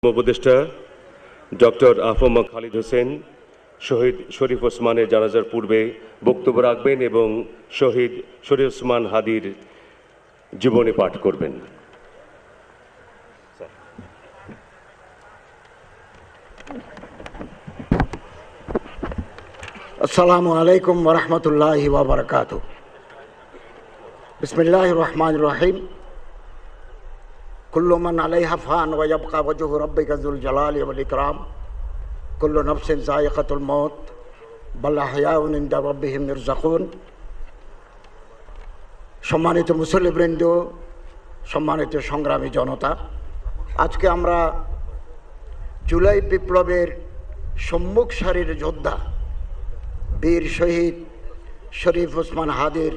উপদেষ্টা ডক্টর আফম খালিদ হোসেন শহীদ শরীফ ওসমানের জানাজার পূর্বে বক্তব্য রাখবেন এবং শহীদ শরীফ ওসমান হাদির জীবনী পাঠ করবেন। আসসালামু আলাইকুম ওয়া রাহমাতুল্লাহি ওয়া বারাকাতুহু। বিসমিল্লাহির রহমানির রহিম। কুল্লু মান আলাইহা ফান ওয়া ইয়াবকা ওয়াজহু রাব্বিকা যুল জালালি ওয়াল ইকরাম। কুল্লু নাফসিন যায়িকাতুল মাউত বাল আহইয়াউন ইনদা রাব্বিহিম ইরযাকুন। সম্মানিত মুসল্লিবৃন্দ, সম্মানিত সংগ্রামী জনতা, আজকে আমরা জুলাই বিপ্লবের সম্মুখ সারির যোদ্ধা বীর শহীদ শরীফ ওসমান হাদির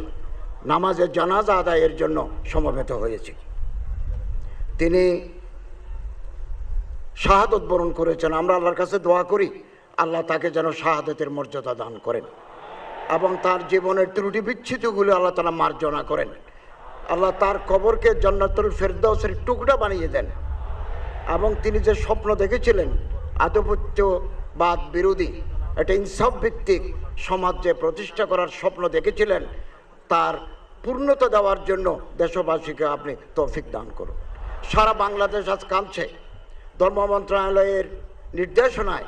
নামাজের জানাজা আদায়ের জন্য সমবেত হয়েছি। তিনি শাহাদত বরণ করেছেন। আমরা আল্লাহর কাছে দোয়া করি আল্লাহ তাকে যেন শাহাদতের মর্যাদা দান করেন এবং তার জীবনের ত্রুটি বিচ্ছুতিগুলো আল্লাহ তাআলা মার্জনা করেন। আল্লাহ তার কবরকে জান্নাতুল ফেরদাউসের টুকরা বানিয়ে দেন এবং তিনি যে স্বপ্ন দেখেছিলেন আধিপত্যবাদ বিরোধী একটা ইনসাফ ভিত্তিক সমাজ যে প্রতিষ্ঠা করার স্বপ্ন দেখেছিলেন তার পূর্ণতা দেওয়ার জন্য দেশবাসীকে আপনি তৌফিক দান করুন। সারা বাংলাদেশ আজ কাঁদছে। ধর্ম মন্ত্রণালয়ের নির্দেশনায়